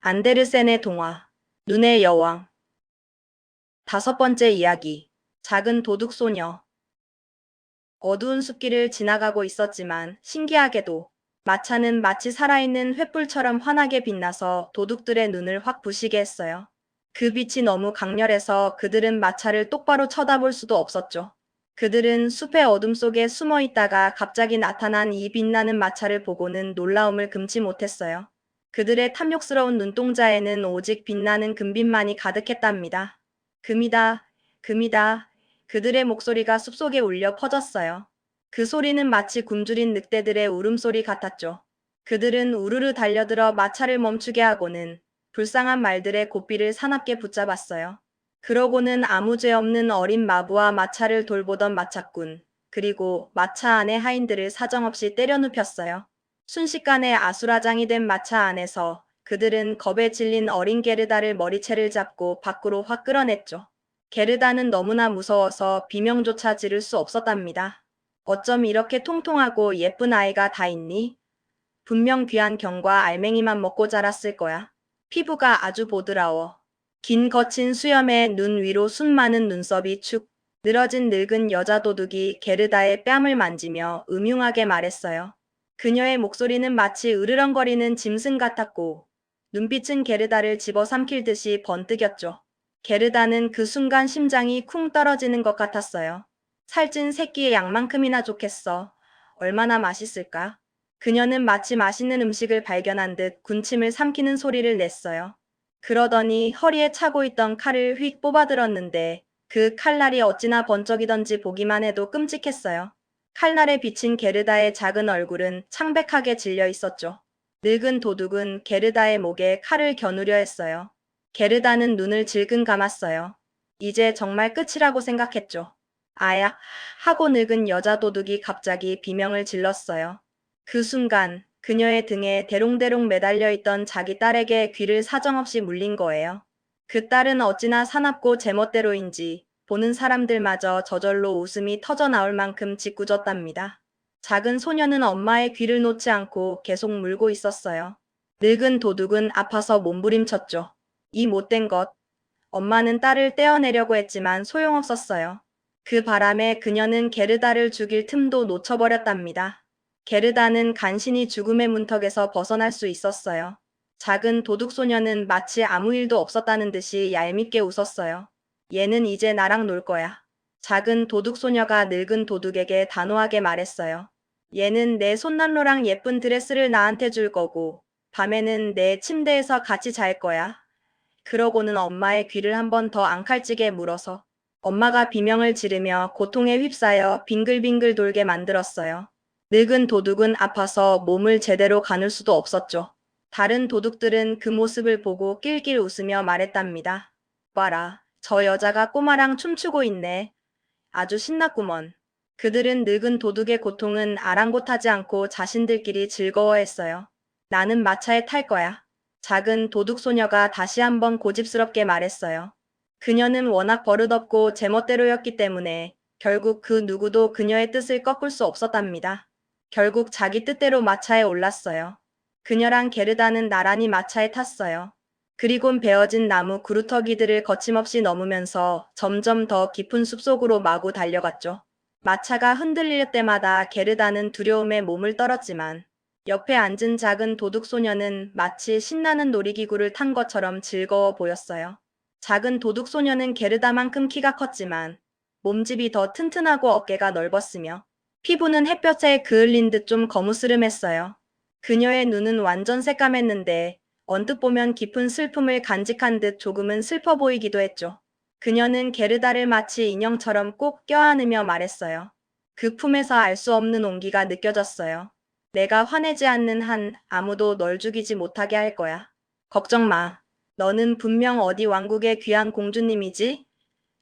안데르센의 동화, 눈의 여왕. 다섯 번째 이야기, 작은 도둑소녀. 어두운 숲길을 지나가고 있었지만 신기하게도 마차는 마치 살아있는 횃불처럼 환하게 빛나서 도둑들의 눈을 확 부시게 했어요. 그 빛이 너무 강렬해서 그들은 마차를 똑바로 쳐다볼 수도 없었죠. 그들은 숲의 어둠 속에 숨어 있다가 갑자기 나타난 이 빛나는 마차를 보고는 놀라움을 금치 못했어요. 그들의 탐욕스러운 눈동자에는 오직 빛나는 금빛만이 가득했답니다. 금이다, 금이다. 그들의 목소리가 숲속에 울려 퍼졌어요. 그 소리는 마치 굶주린 늑대들의 울음소리 같았죠. 그들은 우르르 달려들어 마차를 멈추게 하고는 불쌍한 말들의 고삐를 사납게 붙잡았어요. 그러고는 아무 죄 없는 어린 마부와 마차를 돌보던 마차꾼, 그리고 마차 안의 하인들을 사정없이 때려 눕혔어요. 순식간에 아수라장이 된 마차 안에서 그들은 겁에 질린 어린 게르다를 머리채를 잡고 밖으로 확 끌어냈죠. 게르다는 너무나 무서워서 비명조차 지를 수 없었답니다. 어쩜 이렇게 통통하고 예쁜 아이가 다 있니? 분명 귀한 경과 알맹이만 먹고 자랐을 거야. 피부가 아주 보드라워. 긴 거친 수염에 눈 위로 순 많은 눈썹이 축 늘어진 늙은 여자 도둑이 게르다의 뺨을 만지며 음흉하게 말했어요. 그녀의 목소리는 마치 으르렁거리는 짐승 같았고 눈빛은 게르다를 집어삼킬 듯이 번뜩였죠. 게르다는 그 순간 심장이 쿵 떨어지는 것 같았어요. 살찐 새끼의 양만큼이나 좋겠어. 얼마나 맛있을까? 그녀는 마치 맛있는 음식을 발견한 듯 군침을 삼키는 소리를 냈어요. 그러더니 허리에 차고 있던 칼을 휙 뽑아들었는데 그 칼날이 어찌나 번쩍이던지 보기만 해도 끔찍했어요. 칼날에 비친 게르다의 작은 얼굴은 창백하게 질려 있었죠. 늙은 도둑은 게르다의 목에 칼을 겨누려 했어요. 게르다는 눈을 질끈 감았어요. 이제 정말 끝이라고 생각했죠. 아야, 하고 늙은 여자 도둑이 갑자기 비명을 질렀어요. 그 순간 그녀의 등에 대롱대롱 매달려 있던 자기 딸에게 귀를 사정없이 물린 거예요. 그 딸은 어찌나 사납고 제멋대로인지 보는 사람들마저 저절로 웃음이 터져 나올 만큼 짓궂었답니다. 작은 소녀는 엄마의 귀를 놓지 않고 계속 물고 있었어요. 늙은 도둑은 아파서 몸부림쳤죠. 이 못된 것. 엄마는 딸을 떼어내려고 했지만 소용없었어요. 그 바람에 그녀는 게르다를 죽일 틈도 놓쳐버렸답니다. 게르다는 간신히 죽음의 문턱에서 벗어날 수 있었어요. 작은 도둑소녀는 마치 아무 일도 없었다는 듯이 얄밉게 웃었어요. 얘는 이제 나랑 놀 거야. 작은 도둑소녀가 늙은 도둑에게 단호하게 말했어요. 얘는 내 손난로랑 예쁜 드레스를 나한테 줄 거고, 밤에는 내 침대에서 같이 잘 거야. 그러고는 엄마의 귀를 한 번 더 앙칼지게 물어서 엄마가 비명을 지르며 고통에 휩싸여 빙글빙글 돌게 만들었어요. 늙은 도둑은 아파서 몸을 제대로 가눌 수도 없었죠. 다른 도둑들은 그 모습을 보고 낄낄 웃으며 말했답니다. 봐라, 저 여자가 꼬마랑 춤추고 있네. 아주 신났구먼. 그들은 늙은 도둑의 고통은 아랑곳하지 않고 자신들끼리 즐거워했어요. 나는 마차에 탈 거야. 작은 도둑 소녀가 다시 한번 고집스럽게 말했어요. 그녀는 워낙 버릇없고 제멋대로였기 때문에 결국 그 누구도 그녀의 뜻을 꺾을 수 없었답니다. 결국 자기 뜻대로 마차에 올랐어요. 그녀랑 게르다는 나란히 마차에 탔어요. 그리곤 베어진 나무 구루터기들을 거침없이 넘으면서 점점 더 깊은 숲속으로 마구 달려갔죠. 마차가 흔들릴 때마다 게르다는 두려움에 몸을 떨었지만 옆에 앉은 작은 도둑소녀는 마치 신나는 놀이기구를 탄 것처럼 즐거워 보였어요. 작은 도둑소녀는 게르다만큼 키가 컸지만 몸집이 더 튼튼하고 어깨가 넓었으며 피부는 햇볕에 그을린 듯 좀 거무스름했어요. 그녀의 눈은 완전 새까맸는데 언뜻 보면 깊은 슬픔을 간직한 듯 조금은 슬퍼 보이기도 했죠. 그녀는 게르다를 마치 인형처럼 꼭 껴안으며 말했어요. 그 품에서 알 수 없는 온기가 느껴졌어요. 내가 화내지 않는 한 아무도 널 죽이지 못하게 할 거야. 걱정 마. 너는 분명 어디 왕국의 귀한 공주님이지?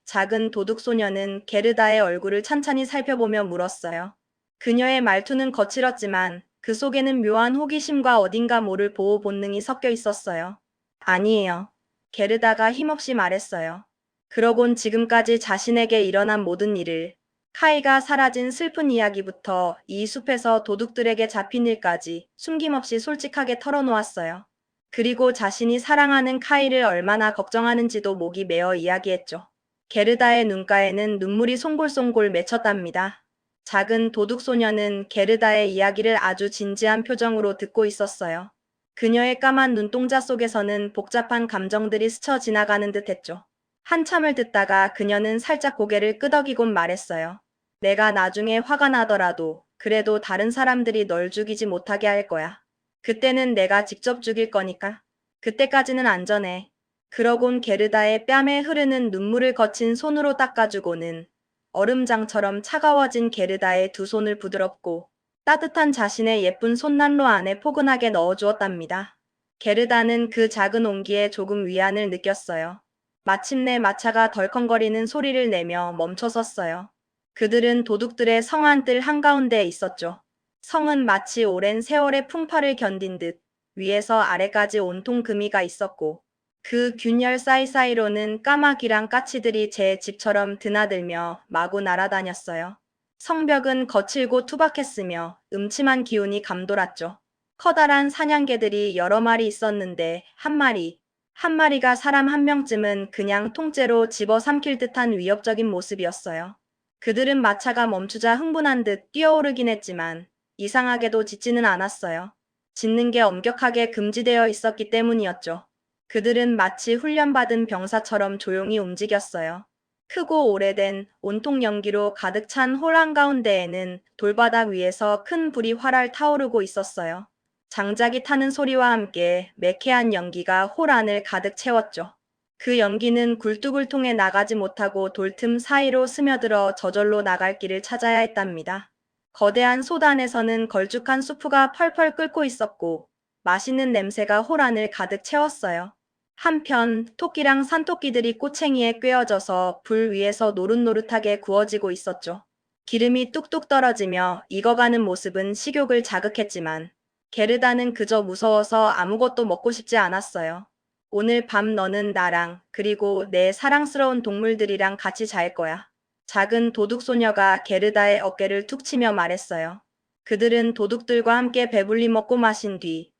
작은 도둑소녀는 게르다의 얼굴을 찬찬히 살펴보며 물었어요. 그녀의 말투는 거칠었지만 그 속에는 묘한 호기심과 어딘가 모를 보호 본능이 섞여 있었어요. 아니에요. 게르다가 힘없이 말했어요. 그러곤 지금까지 자신에게 일어난 모든 일을, 카이가 사라진 슬픈 이야기부터 이 숲에서 도둑들에게 잡힌 일까지 숨김없이 솔직하게 털어놓았어요. 그리고 자신이 사랑하는 카이를 얼마나 걱정하는지도 목이 메어 이야기했죠. 게르다의 눈가에는 눈물이 송골송골 맺혔답니다. 작은 도둑소녀는 게르다의 이야기를 아주 진지한 표정으로 듣고 있었어요. 그녀의 까만 눈동자 속에서는 복잡한 감정들이 스쳐 지나가는 듯 했죠. 한참을 듣다가 그녀는 살짝 고개를 끄덕이곤 말했어요. 내가 나중에 화가 나더라도 그래도 다른 사람들이 널 죽이지 못하게 할 거야. 그때는 내가 직접 죽일 거니까. 그때까지는 안전해. 그러곤 게르다의 뺨에 흐르는 눈물을 거친 손으로 닦아주고는 얼음장처럼 차가워진 게르다의 두 손을 부드럽고 따뜻한 자신의 예쁜 손난로 안에 포근하게 넣어주었답니다. 게르다는 그 작은 온기에 조금 위안을 느꼈어요. 마침내 마차가 덜컹거리는 소리를 내며 멈춰섰어요. 그들은 도둑들의 성 안뜰 한가운데에 있었죠. 성은 마치 오랜 세월의 풍파를 견딘 듯 위에서 아래까지 온통 금이가 있었고 그 균열 사이사이로는 까마귀랑 까치들이 제 집처럼 드나들며 마구 날아다녔어요. 성벽은 거칠고 투박했으며 음침한 기운이 감돌았죠. 커다란 사냥개들이 여러 마리 있었는데 한 마리가 사람 한 명쯤은 그냥 통째로 집어삼킬 듯한 위협적인 모습이었어요. 그들은 마차가 멈추자 흥분한 듯 뛰어오르긴 했지만 이상하게도 짖지는 않았어요. 짖는 게 엄격하게 금지되어 있었기 때문이었죠. 그들은 마치 훈련받은 병사처럼 조용히 움직였어요. 크고 오래된 온통 연기로 가득 찬 홀 한가운데에는 돌바닥 위에서 큰 불이 활활 타오르고 있었어요. 장작이 타는 소리와 함께 매캐한 연기가 홀 안을 가득 채웠죠. 그 연기는 굴뚝을 통해 나가지 못하고 돌틈 사이로 스며들어 저절로 나갈 길을 찾아야 했답니다. 거대한 솥 안에서는 걸쭉한 수프가 펄펄 끓고 있었고 맛있는 냄새가 홀 안을 가득 채웠어요. 한편 토끼랑 산토끼들이 꼬챙이에 꿰어져서 불 위에서 노릇노릇하게 구워지고 있었죠. 기름이 뚝뚝 떨어지며 익어가는 모습은 식욕을 자극했지만 게르다는 그저 무서워서 아무것도 먹고 싶지 않았어요. 오늘 밤 너는 나랑 그리고 내 사랑스러운 동물들이랑 같이 잘 거야. 작은 도둑소녀가 게르다의 어깨를 툭 치며 말했어요. 그들은 도둑들과 함께 배불리 먹고 마신 뒤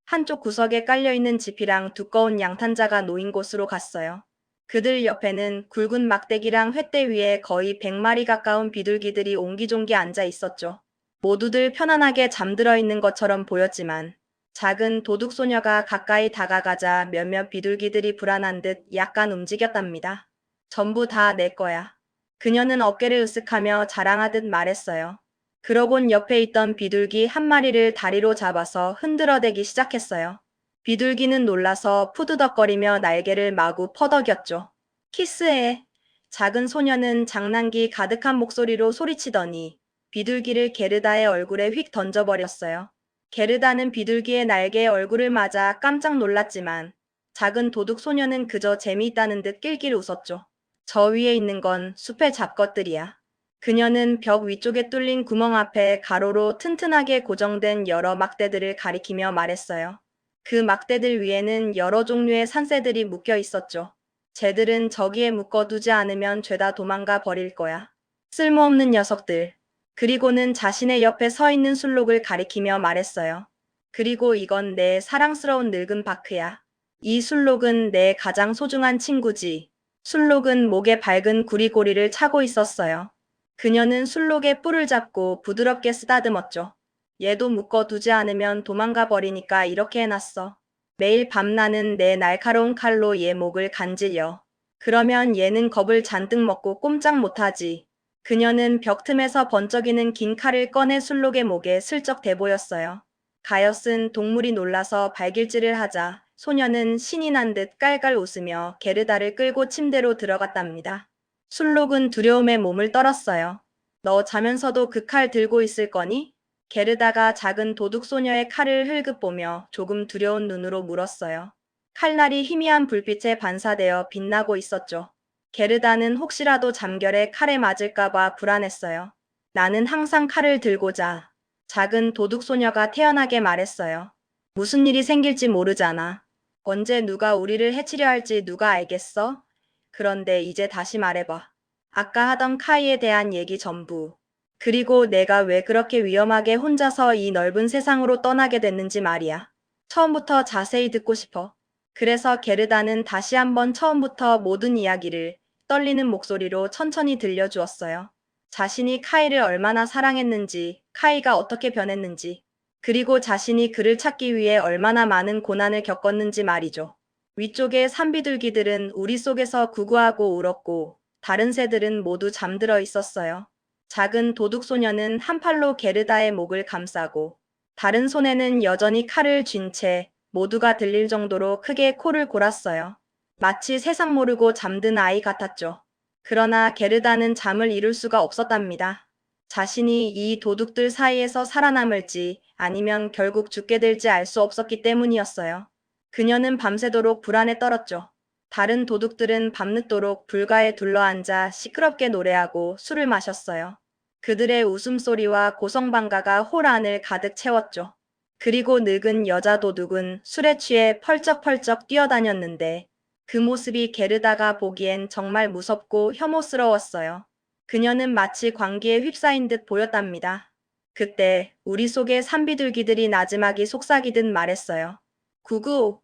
한쪽 구석에 깔려있는 지피랑 두꺼운 양탄자가 놓인 곳으로 갔어요. 그들 옆에는 굵은 막대기랑 횃대 위에 거의 100마리 가까운 비둘기들이 옹기종기 앉아 있었죠. 모두들 편안하게 잠들어 있는 것처럼 보였지만 작은 도둑소녀가 가까이 다가가자 몇몇 비둘기들이 불안한 듯 약간 움직였답니다. 전부 다 내 거야. 그녀는 어깨를 으쓱하며 자랑하듯 말했어요. 그러곤 옆에 있던 비둘기 한 마리를 다리로 잡아서 흔들어대기 시작했어요. 비둘기는 놀라서 푸드덕거리며 날개를 마구 퍼덕였죠. 키스해. 작은 소녀는 장난기 가득한 목소리로 소리치더니 비둘기를 게르다의 얼굴에 휙 던져버렸어요. 게르다는 비둘기의 날개에 얼굴을 맞아 깜짝 놀랐지만 작은 도둑 소녀는 그저 재미있다는 듯 낄낄 웃었죠. 저 위에 있는 건 숲의 잡것들이야. 그녀는 벽 위쪽에 뚫린 구멍 앞에 가로로 튼튼하게 고정된 여러 막대들을 가리키며 말했어요. 그 막대들 위에는 여러 종류의 산새들이 묶여 있었죠. 쟤들은 저기에 묶어두지 않으면 죄다 도망가 버릴 거야. 쓸모없는 녀석들. 그리고는 자신의 옆에 서 있는 술록을 가리키며 말했어요. 그리고 이건 내 사랑스러운 늙은 바크야. 이 술록은 내 가장 소중한 친구지. 술록은 목에 밝은 구리고리를 차고 있었어요. 그녀는 술록의 뿔을 잡고 부드럽게 쓰다듬었죠. 얘도 묶어두지 않으면 도망가 버리니까 이렇게 해놨어. 매일 밤 나는 내 날카로운 칼로 얘 목을 간질려. 그러면 얘는 겁을 잔뜩 먹고 꼼짝 못하지. 그녀는 벽틈에서 번쩍이는 긴 칼을 꺼내 술록의 목에 슬쩍 대보였어요. 가엾은 동물이 놀라서 발길질을 하자 소녀는 신이 난 듯 깔깔 웃으며 게르다를 끌고 침대로 들어갔답니다. 술록은 두려움에 몸을 떨었어요. 너 자면서도 그 칼 들고 있을 거니? 게르다가 작은 도둑소녀의 칼을 흘끗 보며 조금 두려운 눈으로 물었어요. 칼날이 희미한 불빛에 반사되어 빛나고 있었죠. 게르다는 혹시라도 잠결에 칼에 맞을까봐 불안했어요. 나는 항상 칼을 들고 자. 작은 도둑소녀가 태연하게 말했어요. 무슨 일이 생길지 모르잖아. 언제 누가 우리를 해치려 할지 누가 알겠어? 그런데 이제 다시 말해봐. 아까 하던 카이에 대한 얘기 전부. 그리고 내가 왜 그렇게 위험하게 혼자서 이 넓은 세상으로 떠나게 됐는지 말이야. 처음부터 자세히 듣고 싶어. 그래서 게르다는 다시 한번 처음부터 모든 이야기를 떨리는 목소리로 천천히 들려주었어요. 자신이 카이를 얼마나 사랑했는지, 카이가 어떻게 변했는지, 그리고 자신이 그를 찾기 위해 얼마나 많은 고난을 겪었는지 말이죠. 위쪽의 산비둘기들은 우리 속에서 구구하고 울었고, 다른 새들은 모두 잠들어 있었어요. 작은 도둑소녀는 한 팔로 게르다의 목을 감싸고, 다른 손에는 여전히 칼을 쥔 채 모두가 들릴 정도로 크게 코를 골았어요. 마치 세상 모르고 잠든 아이 같았죠. 그러나 게르다는 잠을 이룰 수가 없었답니다. 자신이 이 도둑들 사이에서 살아남을지 아니면 결국 죽게 될지 알 수 없었기 때문이었어요. 그녀는 밤새도록 불안에 떨었죠. 다른 도둑들은 밤늦도록 불가에 둘러앉아 시끄럽게 노래하고 술을 마셨어요. 그들의 웃음소리와 고성방가가 홀 안을 가득 채웠죠. 그리고 늙은 여자 도둑은 술에 취해 펄쩍펄쩍 뛰어다녔는데 그 모습이 게르다가 보기엔 정말 무섭고 혐오스러웠어요. 그녀는 마치 광기에 휩싸인 듯 보였답니다. 그때 우리 속의 산비둘기들이 나지막이 속삭이듯 말했어요. 구구,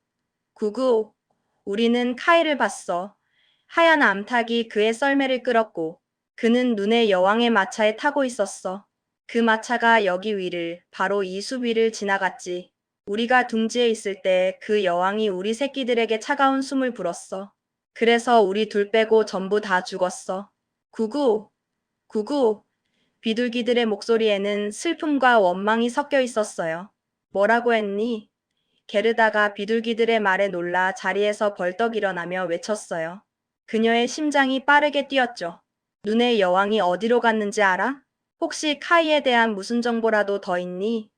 구구, 우리는 카이를 봤어. 하얀 암탉이 그의 썰매를 끌었고 그는 눈의 여왕의 마차에 타고 있었어. 그 마차가 여기 위를, 바로 이 숲 위를 지나갔지. 우리가 둥지에 있을 때 그 여왕이 우리 새끼들에게 차가운 숨을 불었어. 그래서 우리 둘 빼고 전부 다 죽었어. 구구, 구구. 비둘기들의 목소리에는 슬픔과 원망이 섞여 있었어요. 뭐라고 했니? 게르다가 비둘기들의 말에 놀라 자리에서 벌떡 일어나며 외쳤어요. 그녀의 심장이 빠르게 뛰었죠. 눈의 여왕이 어디로 갔는지 알아? 혹시 카이에 대한 무슨 정보라도 더 있니?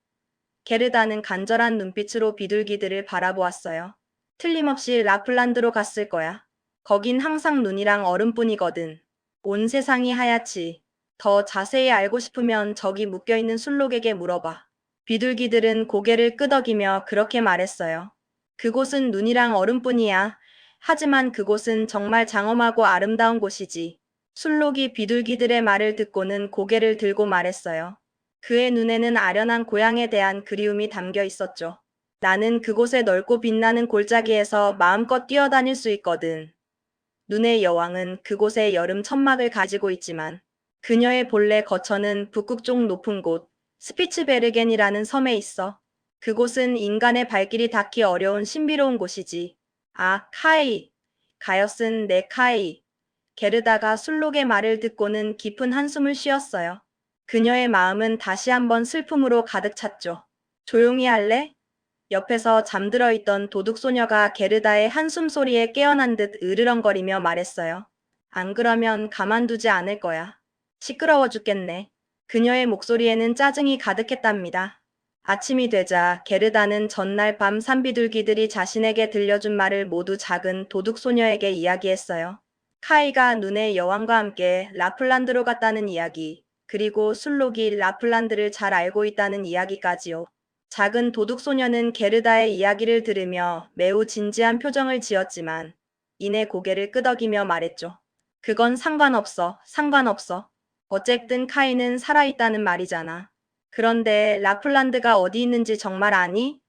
게르다는 간절한 눈빛으로 비둘기들을 바라보았어요. 틀림없이 라플란드로 갔을 거야. 거긴 항상 눈이랑 얼음뿐이거든. 온 세상이 하얗지. 더 자세히 알고 싶으면 저기 묶여있는 술록에게 물어봐. 비둘기들은 고개를 끄덕이며 그렇게 말했어요. 그곳은 눈이랑 얼음뿐이야. 하지만 그곳은 정말 장엄하고 아름다운 곳이지. 술록이 비둘기들의 말을 듣고는 고개를 들고 말했어요. 그의 눈에는 아련한 고향에 대한 그리움이 담겨 있었죠. 나는 그곳의 넓고 빛나는 골짜기에서 마음껏 뛰어다닐 수 있거든. 눈의 여왕은 그곳에 여름 천막을 가지고 있지만 그녀의 본래 거처는 북극 쪽 높은 곳 스피츠베르겐이라는 섬에 있어. 그곳은 인간의 발길이 닿기 어려운 신비로운 곳이지. 아, 카이. 가엾은 내 카이. 게르다가 술록의 말을 듣고는 깊은 한숨을 쉬었어요. 그녀의 마음은 다시 한번 슬픔으로 가득 찼죠. 조용히 할래? 옆에서 잠들어 있던 도둑소녀가 게르다의 한숨 소리에 깨어난 듯 으르렁거리며 말했어요. 안 그러면 가만두지 않을 거야. 시끄러워 죽겠네. 그녀의 목소리에는 짜증이 가득했답니다. 아침이 되자 게르다는 전날 밤 산비둘기들이 자신에게 들려준 말을 모두 작은 도둑소녀에게 이야기했어요. 카이가 눈의 여왕과 함께 라플란드로 갔다는 이야기, 그리고 술록이 라플란드를 잘 알고 있다는 이야기까지요. 작은 도둑소녀는 게르다의 이야기를 들으며 매우 진지한 표정을 지었지만 이내 고개를 끄덕이며 말했죠. 그건 상관없어, 상관없어. 어쨌든 카이는 살아있다는 말이잖아. 그런데 라플란드가 어디 있는지 정말 아니?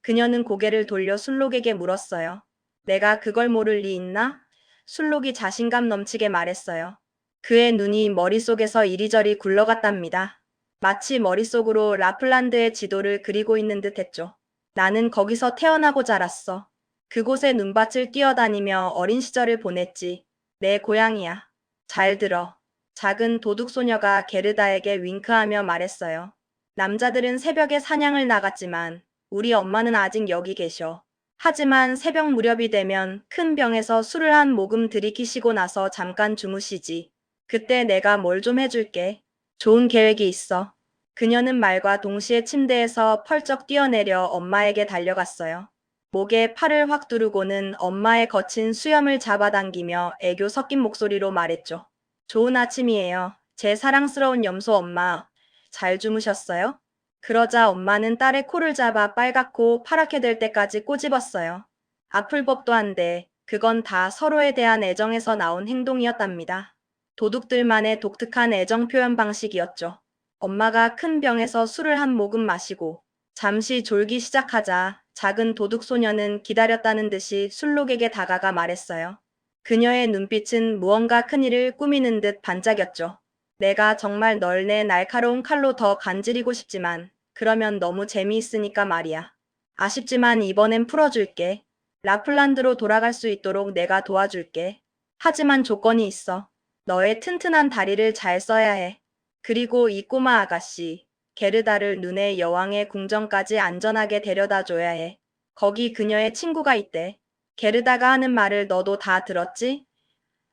그녀는 고개를 돌려 술록에게 물었어요. 내가 그걸 모를 리 있나? 술록이 자신감 넘치게 말했어요. 그의 눈이 머릿속에서 이리저리 굴러갔답니다. 마치 머릿속으로 라플란드의 지도를 그리고 있는 듯 했죠. 나는 거기서 태어나고 자랐어. 그곳의 눈밭을 뛰어다니며 어린 시절을 보냈지. 내 고향이야. 잘 들어. 작은 도둑소녀가 게르다에게 윙크하며 말했어요. 남자들은 새벽에 사냥을 나갔지만 우리 엄마는 아직 여기 계셔. 하지만 새벽 무렵이 되면 큰 병에서 술을 한 모금 들이키시고 나서 잠깐 주무시지. 그때 내가 뭘 좀 해줄게. 좋은 계획이 있어. 그녀는 말과 동시에 침대에서 펄쩍 뛰어내려 엄마에게 달려갔어요. 목에 팔을 확 두르고는 엄마의 거친 수염을 잡아당기며 애교 섞인 목소리로 말했죠. 좋은 아침이에요. 제 사랑스러운 염소 엄마. 잘 주무셨어요? 그러자 엄마는 딸의 코를 잡아 빨갛고 파랗게 될 때까지 꼬집었어요. 아플 법도 한데 그건 다 서로에 대한 애정에서 나온 행동이었답니다. 도둑들만의 독특한 애정 표현 방식이었죠. 엄마가 큰 병에서 술을 한 모금 마시고 잠시 졸기 시작하자 작은 도둑 소녀는 기다렸다는 듯이 술록에게 다가가 말했어요. 그녀의 눈빛은 무언가 큰일을 꾸미는 듯 반짝였죠. 내가 정말 널 내 날카로운 칼로 더 간지리고 싶지만 그러면 너무 재미있으니까 말이야. 아쉽지만 이번엔 풀어줄게. 라플란드로 돌아갈 수 있도록 내가 도와줄게. 하지만 조건이 있어. 너의 튼튼한 다리를 잘 써야 해. 그리고 이 꼬마 아가씨, 게르다를 눈의 여왕의 궁전까지 안전하게 데려다 줘야 해. 거기 그녀의 친구가 있대. 게르다가 하는 말을 너도 다 들었지?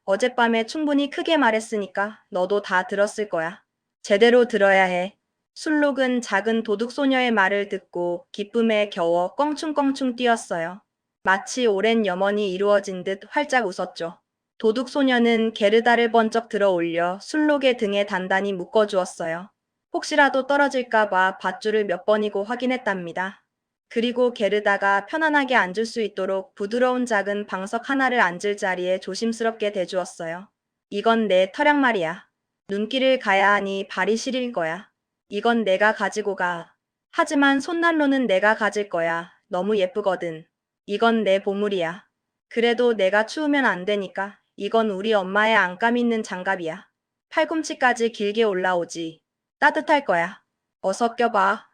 어젯밤에 충분히 크게 말했으니까 너도 다 들었을 거야. 제대로 들어야 해. 술록은 작은 도둑 소녀의 말을 듣고 기쁨에 겨워 껑충껑충 뛰었어요. 마치 오랜 염원이 이루어진 듯 활짝 웃었죠. 도둑 소녀는 게르다를 번쩍 들어 올려 술록의 등에 단단히 묶어주었어요. 혹시라도 떨어질까봐 밧줄을 몇 번이고 확인했답니다. 그리고 게르다가 편안하게 앉을 수 있도록 부드러운 작은 방석 하나를 앉을 자리에 조심스럽게 대주었어요. 이건 내 터량 말이야. 눈길을 가야 하니 발이 시릴 거야. 이건 내가 가지고 가. 하지만 손난로는 내가 가질 거야. 너무 예쁘거든. 이건 내 보물이야. 그래도 내가 추우면 안 되니까. 이건 우리 엄마의 안감 있는 장갑이야. 팔꿈치까지 길게 올라오지. 따뜻할 거야. 어서 껴봐.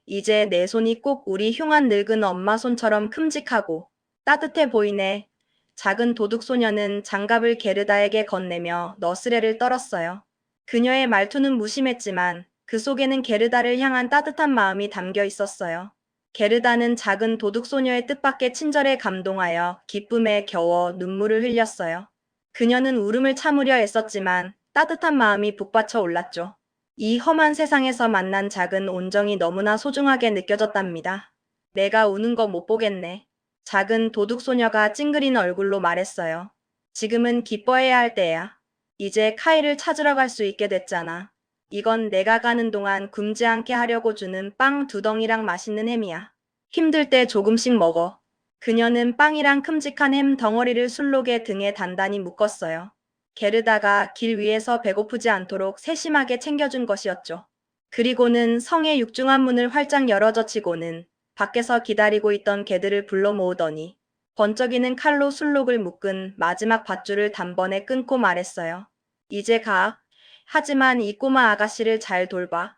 이제 내 손이 꼭 우리 흉한 늙은 엄마 손처럼 큼직하고 따뜻해 보이네. 작은 도둑 소녀는 장갑을 게르다에게 건네며 너스레를 떨었어요. 그녀의 말투는 무심했지만 그 속에는 게르다를 향한 따뜻한 마음이 담겨 있었어요. 게르다는 작은 도둑 소녀의 뜻밖의 친절에 감동하여 기쁨에 겨워 눈물을 흘렸어요. 그녀는 울음을 참으려 애썼지만 따뜻한 마음이 북받쳐 올랐죠. 이 험한 세상에서 만난 작은 온정이 너무나 소중하게 느껴졌답니다. 내가 우는 거 못 보겠네. 작은 도둑 소녀가 찡그린 얼굴로 말했어요. 지금은 기뻐해야 할 때야. 이제 카이를 찾으러 갈 수 있게 됐잖아. 이건 내가 가는 동안 굶지 않게 하려고 주는 빵 2덩이랑 맛있는 햄이야. 힘들 때 조금씩 먹어. 그녀는 빵이랑 큼직한 햄 덩어리를 술록의 등에 단단히 묶었어요. 게르다가 길 위에서 배고프지 않도록 세심하게 챙겨준 것이었죠. 그리고는 성의 육중한 문을 활짝 열어젖히고는 밖에서 기다리고 있던 개들을 불러 모으더니 번쩍이는 칼로 술록을 묶은 마지막 밧줄을 단번에 끊고 말했어요. 이제 가. 하지만 이 꼬마 아가씨를 잘 돌봐.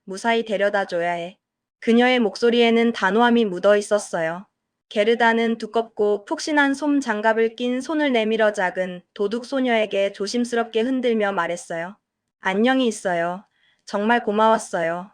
무사히 데려다 줘야 해. 그녀의 목소리에는 단호함이 묻어 있었어요. 게르다는 두껍고 푹신한 솜 장갑을 낀 손을 내밀어 작은 도둑 소녀에게 조심스럽게 흔들며 말했어요. 안녕히 있어요. 정말 고마웠어요.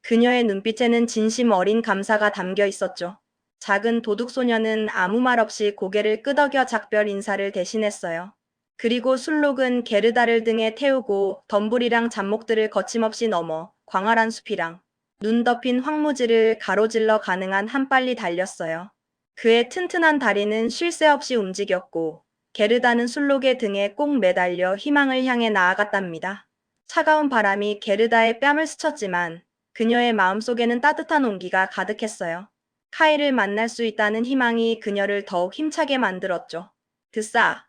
그녀의 눈빛에는 진심 어린 감사가 담겨 있었죠. 작은 도둑 소녀는 아무 말 없이 고개를 끄덕여 작별 인사를 대신했어요. 그리고 술록은 게르다를 등에 태우고 덤불이랑 잡목들을 거침없이 넘어 광활한 숲이랑 눈 덮인 황무지를 가로질러 가능한 한 빨리 달렸어요. 그의 튼튼한 다리는 쉴 새 없이 움직였고 게르다는 술록의 등에 꼭 매달려 희망을 향해 나아갔답니다. 차가운 바람이 게르다의 뺨을 스쳤지만 그녀의 마음속에는 따뜻한 온기가 가득했어요. 카이를 만날 수 있다는 희망이 그녀를 더욱 힘차게 만들었죠. 드싸,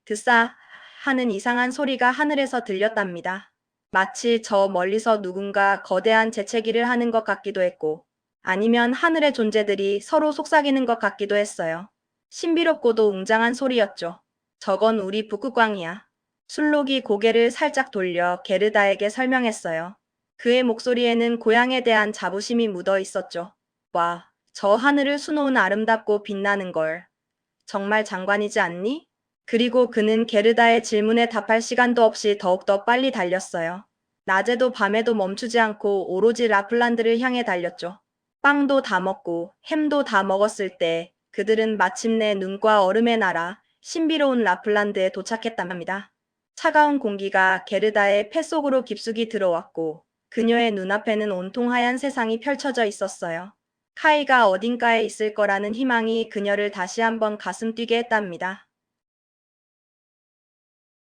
드싸 하는 이상한 소리가 하늘에서 들렸답니다. 마치 저 멀리서 누군가 거대한 재채기를 하는 것 같기도 했고 아니면 하늘의 존재들이 서로 속삭이는 것 같기도 했어요. 신비롭고도 웅장한 소리였죠. 저건 우리 북극광이야. 술록이 고개를 살짝 돌려 게르다에게 설명했어요. 그의 목소리에는 고향에 대한 자부심이 묻어 있었죠. 와, 저 하늘을 수놓은 아름답고 빛나는 걸. 정말 장관이지 않니? 그리고 그는 게르다의 질문에 답할 시간도 없이 더욱더 빨리 달렸어요. 낮에도 밤에도 멈추지 않고 오로지 라플란드를 향해 달렸죠. 빵도 다 먹고 햄도 다 먹었을 때 그들은 마침내 눈과 얼음의 나라 신비로운 라플란드에 도착했답니다. 차가운 공기가 게르다의 폐 속으로 깊숙이 들어왔고 그녀의 눈앞에는 온통 하얀 세상이 펼쳐져 있었어요. 카이가 어딘가에 있을 거라는 희망이 그녀를 다시 한번 가슴 뛰게 했답니다.